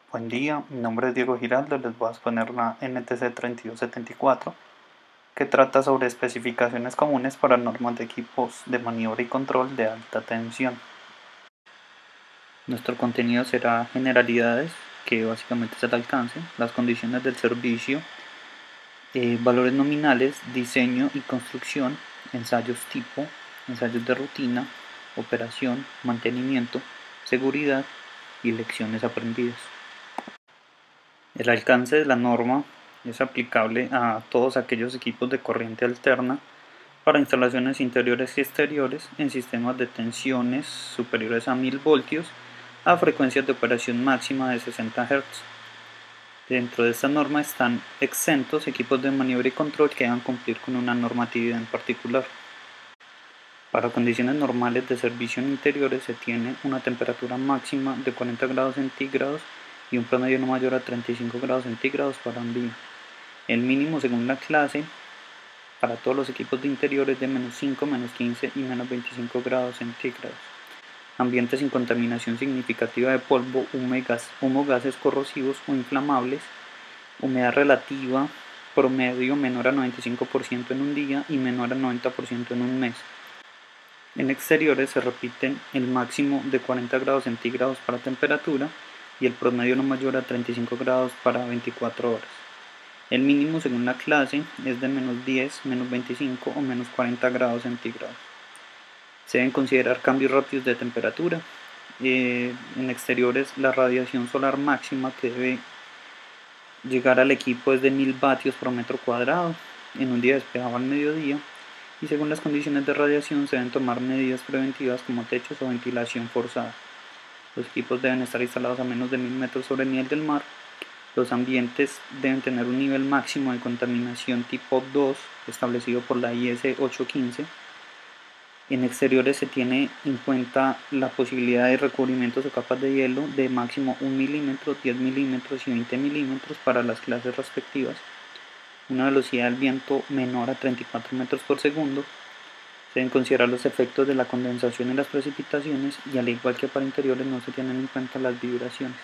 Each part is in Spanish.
Buen día, mi nombre es Diego Giraldo, les voy a exponer la NTC 3274 que trata sobre especificaciones comunes para normas de equipos de maniobra y control de alta tensión. Nuestro contenido será generalidades, que básicamente es el alcance, las condiciones del servicio, valores nominales, diseño y construcción, ensayos tipo, ensayos de rutina, operación, mantenimiento, seguridad y lecciones aprendidas. El alcance de la norma es aplicable a todos aquellos equipos de corriente alterna para instalaciones interiores y exteriores en sistemas de tensiones superiores a 1000 voltios a frecuencias de operación máxima de 60 Hz. Dentro de esta norma están exentos equipos de maniobra y control que deban cumplir con una normatividad en particular. Para condiciones normales de servicio en interiores se tiene una temperatura máxima de 40 grados centígrados y un promedio no mayor a 35 grados centígrados para un día. El mínimo según la clase para todos los equipos de interiores de -5, -15 y -25 grados centígrados. Ambientes sin contaminación significativa de polvo, humo, gases corrosivos o inflamables, humedad relativa promedio menor a 95% en un día y menor a 90% en un mes. En exteriores se repiten el máximo de 40 grados centígrados para temperatura y el promedio no mayor a 35 grados para 24 horas. El mínimo según la clase es de -10, -25 o -40 grados centígrados. Se deben considerar cambios rápidos de temperatura. En exteriores la radiación solar máxima que debe llegar al equipo es de 1000 vatios por metro cuadrado en un día despejado al mediodía, y según las condiciones de radiación se deben tomar medidas preventivas como techos o ventilación forzada. Los equipos deben estar instalados a menos de 1000 metros sobre el nivel del mar. Los ambientes deben tener un nivel máximo de contaminación tipo 2 establecido por la IS 815. En exteriores se tiene en cuenta la posibilidad de recubrimientos o capas de hielo de máximo 1 milímetro, 10 milímetros y 20 milímetros para las clases respectivas. Una velocidad del viento menor a 34 metros por segundo. Se deben considerar los efectos de la condensación y las precipitaciones, y al igual que para interiores no se tienen en cuenta las vibraciones.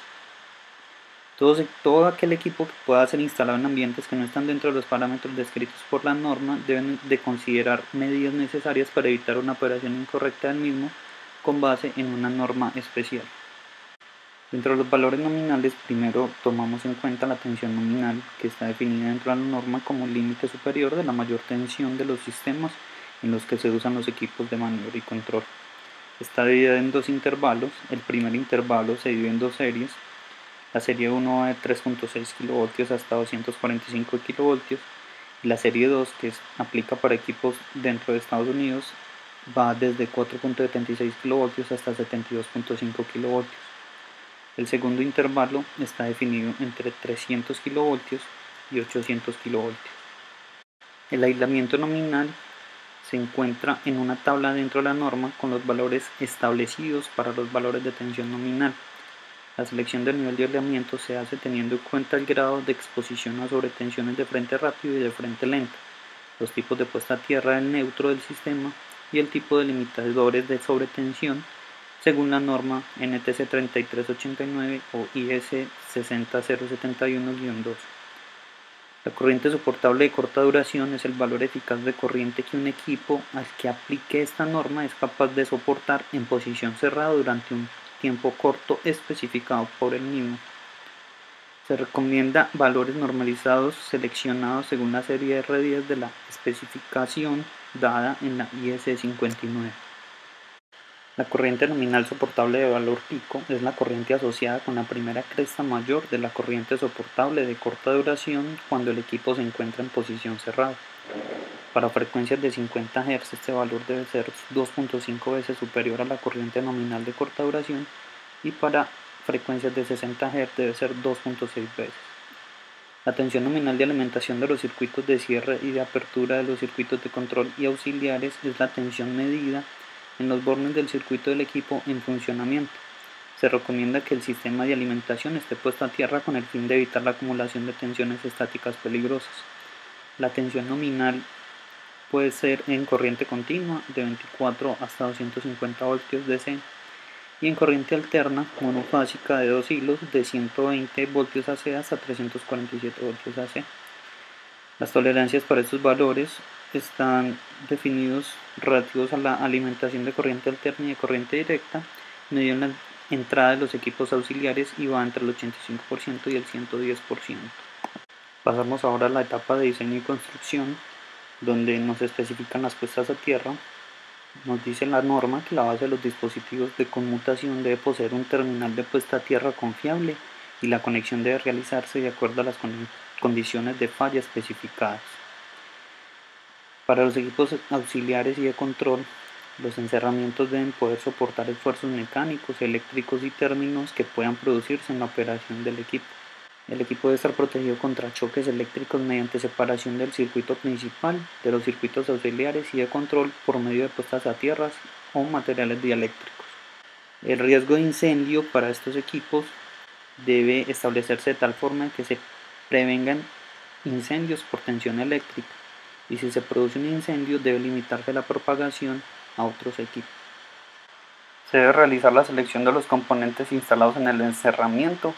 Todo aquel equipo que pueda ser instalado en ambientes que no están dentro de los parámetros descritos por la norma deben de considerar medidas necesarias para evitar una operación incorrecta del mismo con base en una norma especial. Dentro de los valores nominales, primero tomamos en cuenta la tensión nominal, que está definida dentro de la norma como el límite superior de la mayor tensión de los sistemas en los que se usan los equipos de maniobra y control. Está dividida en dos intervalos. El primer intervalo se divide en dos series. La serie 1 va de 3.6 kV hasta 245 kV, y la serie 2, que aplica para equipos dentro de Estados Unidos, va desde 4.76 kV hasta 72.5 kV. El segundo intervalo está definido entre 300 kV y 800 kV. El aislamiento nominal se encuentra en una tabla dentro de la norma con los valores establecidos para los valores de tensión nominal. La selección del nivel de aislamiento se hace teniendo en cuenta el grado de exposición a sobretensiones de frente rápido y de frente lento, los tipos de puesta a tierra del neutro del sistema y el tipo de limitadores de sobretensión según la norma NTC 3389 o IS 60071-2. La corriente soportable de corta duración es el valor eficaz de corriente que un equipo al que aplique esta norma es capaz de soportar en posición cerrada durante un tiempo corto especificado por el mismo. Se recomienda valores normalizados seleccionados según la serie R10 de la especificación dada en la IS 59. La corriente nominal soportable de valor pico es la corriente asociada con la primera cresta mayor de la corriente soportable de corta duración cuando el equipo se encuentra en posición cerrada. Para frecuencias de 50 Hz este valor debe ser 2.5 veces superior a la corriente nominal de corta duración, y para frecuencias de 60 Hz debe ser 2.6 veces. La tensión nominal de alimentación de los circuitos de cierre y de apertura de los circuitos de control y auxiliares es la tensión medida en los bornes del circuito del equipo en funcionamiento. Se recomienda que el sistema de alimentación esté puesto a tierra con el fin de evitar la acumulación de tensiones estáticas peligrosas. La tensión nominal puede ser en corriente continua de 24 hasta 250 voltios DC y en corriente alterna monofásica de 2 hilos de 120 voltios AC hasta 347 voltios AC. Las tolerancias para estos valores están definidos relativos a la alimentación de corriente alterna y de corriente directa, medido en la entrada de los equipos auxiliares y va entre el 85% y el 110%. Pasamos ahora a la etapa de diseño y construcción, donde nos especifican las puestas a tierra. Nos dice la norma que la base de los dispositivos de conmutación debe poseer un terminal de puesta a tierra confiable y la conexión debe realizarse de acuerdo a las condiciones de falla especificadas. Para los equipos auxiliares y de control, los encerramientos deben poder soportar esfuerzos mecánicos, eléctricos y térmicos que puedan producirse en la operación del equipo. El equipo debe estar protegido contra choques eléctricos mediante separación del circuito principal de los circuitos auxiliares y de control por medio de puestas a tierra o materiales dieléctricos. El riesgo de incendio para estos equipos debe establecerse de tal forma que se prevengan incendios por tensión eléctrica, y si se produce un incendio debe limitarse la propagación a otros equipos. Se debe realizar la selección de los componentes instalados en el encerramiento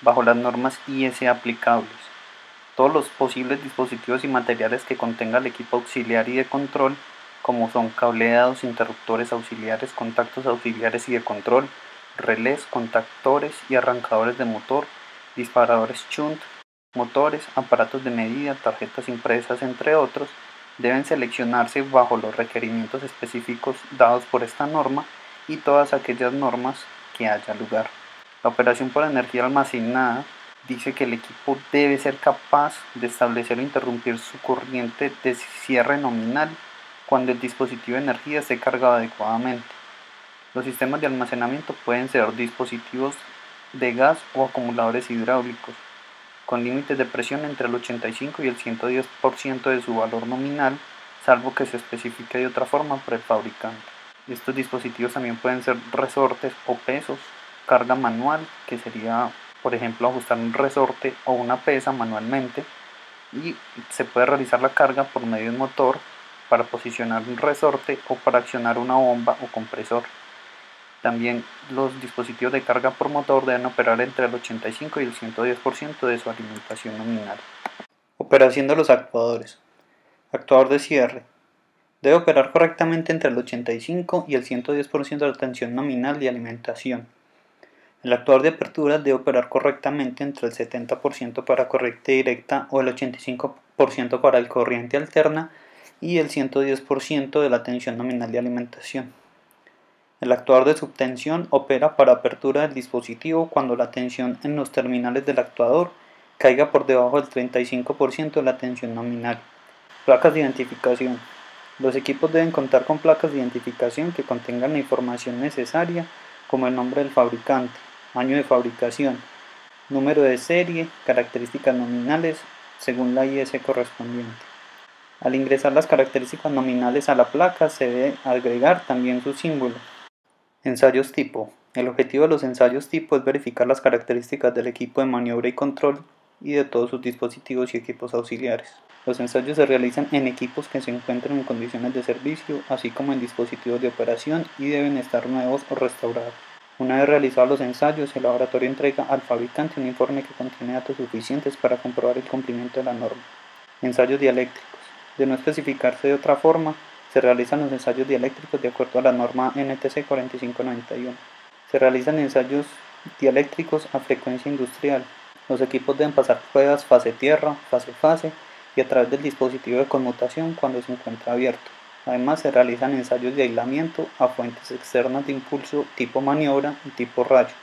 bajo las normas IS aplicables. Todos los posibles dispositivos y materiales que contenga el equipo auxiliar y de control, como son cableados, interruptores auxiliares, contactos auxiliares y de control, relés, contactores y arrancadores de motor, disparadores shunt, motores, aparatos de medida, tarjetas impresas, entre otros, deben seleccionarse bajo los requerimientos específicos dados por esta norma y todas aquellas normas que haya lugar. La operación por energía almacenada dice que el equipo debe ser capaz de establecer o interrumpir su corriente de cierre nominal cuando el dispositivo de energía esté cargado adecuadamente. Los sistemas de almacenamiento pueden ser dispositivos de gas o acumuladores hidráulicos, con límites de presión entre el 85 y el 110% de su valor nominal, salvo que se especifique de otra forma por el fabricante. Estos dispositivos también pueden ser resortes o pesos, carga manual, que sería, por ejemplo, ajustar un resorte o una pesa manualmente, y se puede realizar la carga por medio de un motor para posicionar un resorte o para accionar una bomba o compresor. También los dispositivos de carga por motor deben operar entre el 85 y el 110% de su alimentación nominal. Operación de los actuadores. Actuador de cierre. Debe operar correctamente entre el 85 y el 110% de la tensión nominal de alimentación. El actuador de apertura debe operar correctamente entre el 70% para corriente directa o el 85% para el corriente alterna y el 110% de la tensión nominal de alimentación. El actuador de subtensión opera para apertura del dispositivo cuando la tensión en los terminales del actuador caiga por debajo del 35% de la tensión nominal. Placas de identificación. Los equipos deben contar con placas de identificación que contengan la información necesaria, como el nombre del fabricante, año de fabricación, número de serie, características nominales, según la IS correspondiente. Al ingresar las características nominales a la placa se debe agregar también su símbolo. Ensayos tipo. El objetivo de los ensayos tipo es verificar las características del equipo de maniobra y control y de todos sus dispositivos y equipos auxiliares. Los ensayos se realizan en equipos que se encuentran en condiciones de servicio, así como en dispositivos de operación, y deben estar nuevos o restaurados. Una vez realizados los ensayos, el laboratorio entrega al fabricante un informe que contiene datos suficientes para comprobar el cumplimiento de la norma. Ensayos dieléctricos. De no especificarse de otra forma, se realizan los ensayos dieléctricos de acuerdo a la norma NTC 4591. Se realizan ensayos dieléctricos a frecuencia industrial. Los equipos deben pasar pruebas fase-tierra, fase-fase y a través del dispositivo de conmutación cuando se encuentra abierto. Además, se realizan ensayos de aislamiento a fuentes externas de impulso tipo maniobra y tipo rayo.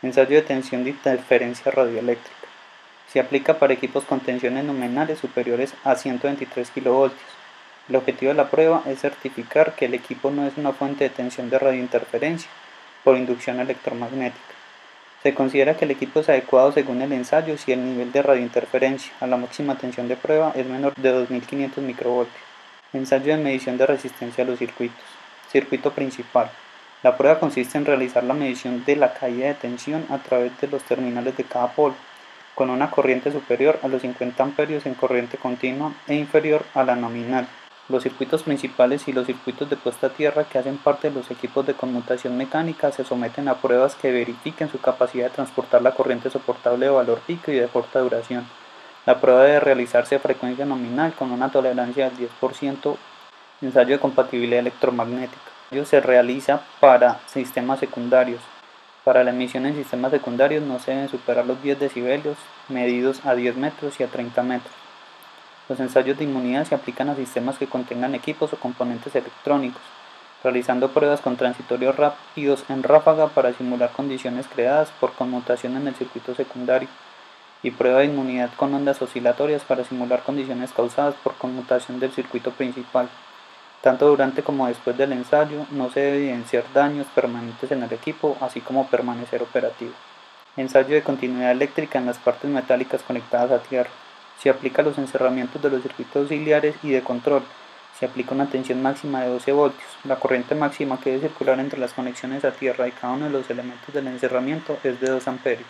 Ensayo de tensión de interferencia radioeléctrica. Se aplica para equipos con tensiones nominales superiores a 123 kV. El objetivo de la prueba es certificar que el equipo no es una fuente de tensión de radiointerferencia por inducción electromagnética. Se considera que el equipo es adecuado según el ensayo si el nivel de radiointerferencia a la máxima tensión de prueba es menor de 2500 microvoltios. Ensayo de medición de resistencia a los circuitos. Circuito principal. La prueba consiste en realizar la medición de la caída de tensión a través de los terminales de cada polo, con una corriente superior a los 50 amperios en corriente continua e inferior a la nominal. Los circuitos principales y los circuitos de puesta a tierra que hacen parte de los equipos de conmutación mecánica se someten a pruebas que verifiquen su capacidad de transportar la corriente soportable de valor pico y de corta duración. La prueba debe realizarse a frecuencia nominal con una tolerancia del 10%. Ensayo de compatibilidad electromagnética. Ello se realiza para sistemas secundarios. Para la emisión en sistemas secundarios no se deben superar los 10 decibelios, medidos a 10 metros y a 30 metros. Los ensayos de inmunidad se aplican a sistemas que contengan equipos o componentes electrónicos, realizando pruebas con transitorios rápidos en ráfaga para simular condiciones creadas por conmutación en el circuito secundario, y prueba de inmunidad con ondas oscilatorias para simular condiciones causadas por conmutación del circuito principal. Tanto durante como después del ensayo no se debe evidenciar daños permanentes en el equipo, así como permanecer operativo. Ensayo de continuidad eléctrica en las partes metálicas conectadas a tierra. Se aplica los encerramientos de los circuitos auxiliares y de control. Se aplica una tensión máxima de 12 voltios. La corriente máxima que debe circular entre las conexiones a tierra y cada uno de los elementos del encerramiento es de 2 amperios.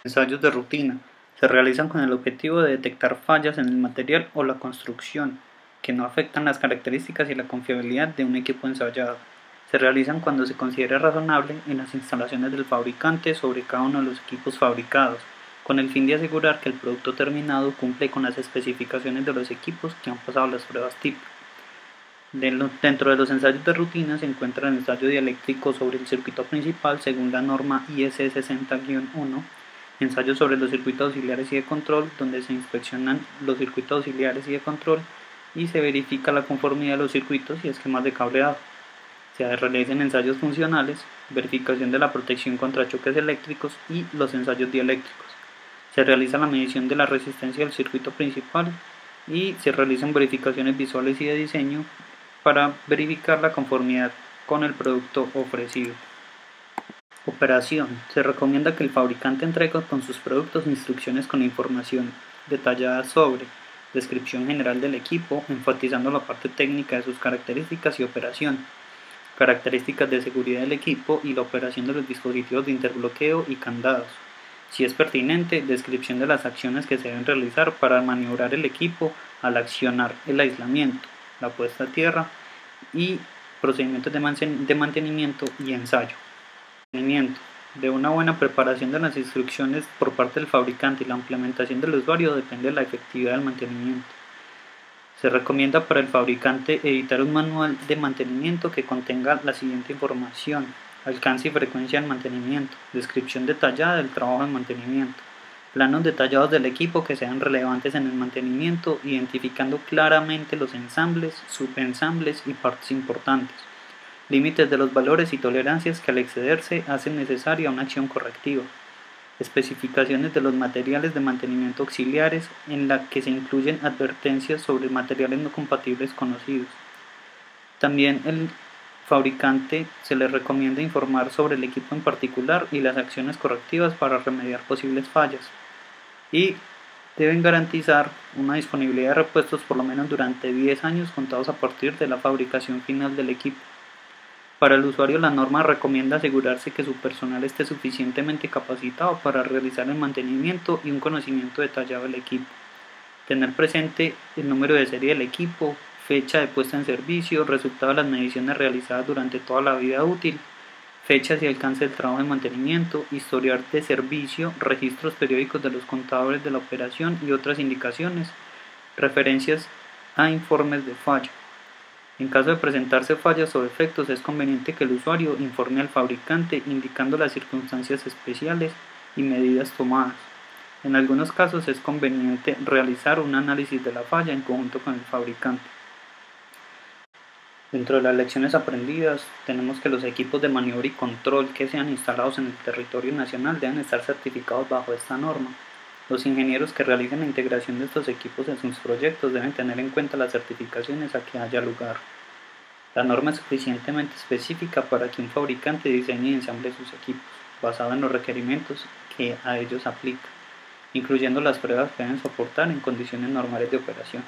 Ensayos de rutina. Se realizan con el objetivo de detectar fallas en el material o la construcción que no afectan las características y la confiabilidad de un equipo ensayado. Se realizan cuando se considere razonable en las instalaciones del fabricante sobre cada uno de los equipos fabricados, con el fin de asegurar que el producto terminado cumple con las especificaciones de los equipos que han pasado las pruebas tipo. Dentro de los ensayos de rutina se encuentra el ensayo dieléctrico sobre el circuito principal según la norma IS 60-1, ensayos sobre los circuitos auxiliares y de control, donde se inspeccionan los circuitos auxiliares y de control y se verifica la conformidad de los circuitos y esquemas de cableado. Se realizan ensayos funcionales, verificación de la protección contra choques eléctricos y los ensayos dieléctricos. Se realiza la medición de la resistencia del circuito principal y se realizan verificaciones visuales y de diseño para verificar la conformidad con el producto ofrecido. Operación. Se recomienda que el fabricante entregue con sus productos instrucciones con información detallada sobre descripción general del equipo, enfatizando la parte técnica de sus características y operación, características de seguridad del equipo y la operación de los dispositivos de interbloqueo y candados. Si es pertinente, descripción de las acciones que se deben realizar para maniobrar el equipo al accionar el aislamiento, la puesta a tierra y procedimientos de mantenimiento y ensayo. De una buena preparación de las instrucciones por parte del fabricante y la implementación del usuario depende de la efectividad del mantenimiento. Se recomienda para el fabricante editar un manual de mantenimiento que contenga la siguiente información: alcance y frecuencia del mantenimiento, descripción detallada del trabajo de mantenimiento, planos detallados del equipo que sean relevantes en el mantenimiento, identificando claramente los ensambles, subensambles y partes importantes, límites de los valores y tolerancias que al excederse hacen necesaria una acción correctiva, especificaciones de los materiales de mantenimiento auxiliares en la que se incluyen advertencias sobre materiales no compatibles conocidos. También el fabricante se le recomienda informar sobre el equipo en particular y las acciones correctivas para remediar posibles fallas, y deben garantizar una disponibilidad de repuestos por lo menos durante 10 años contados a partir de la fabricación final del equipo. Para el usuario, la norma recomienda asegurarse que su personal esté suficientemente capacitado para realizar el mantenimiento y un conocimiento detallado del equipo. Tener presente el número de serie del equipo, fecha de puesta en servicio, resultado de las mediciones realizadas durante toda la vida útil, fechas y alcance del trabajo de mantenimiento, historial de servicio, registros periódicos de los contadores de la operación y otras indicaciones, referencias a informes de falla. En caso de presentarse fallas o defectos, es conveniente que el usuario informe al fabricante indicando las circunstancias especiales y medidas tomadas. En algunos casos es conveniente realizar un análisis de la falla en conjunto con el fabricante. Dentro de las lecciones aprendidas, tenemos que los equipos de maniobra y control que sean instalados en el territorio nacional deben estar certificados bajo esta norma. Los ingenieros que realicen la integración de estos equipos en sus proyectos deben tener en cuenta las certificaciones a que haya lugar. La norma es suficientemente específica para que un fabricante diseñe y ensamble sus equipos, basado en los requerimientos que a ellos aplica, incluyendo las pruebas que deben soportar en condiciones normales de operación.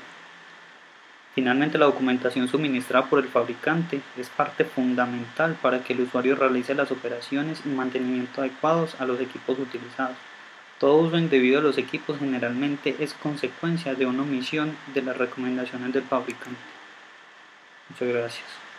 Finalmente, la documentación suministrada por el fabricante es parte fundamental para que el usuario realice las operaciones y mantenimiento adecuados a los equipos utilizados. Todo uso indebido de los equipos generalmente es consecuencia de una omisión de las recomendaciones del fabricante. Muchas gracias.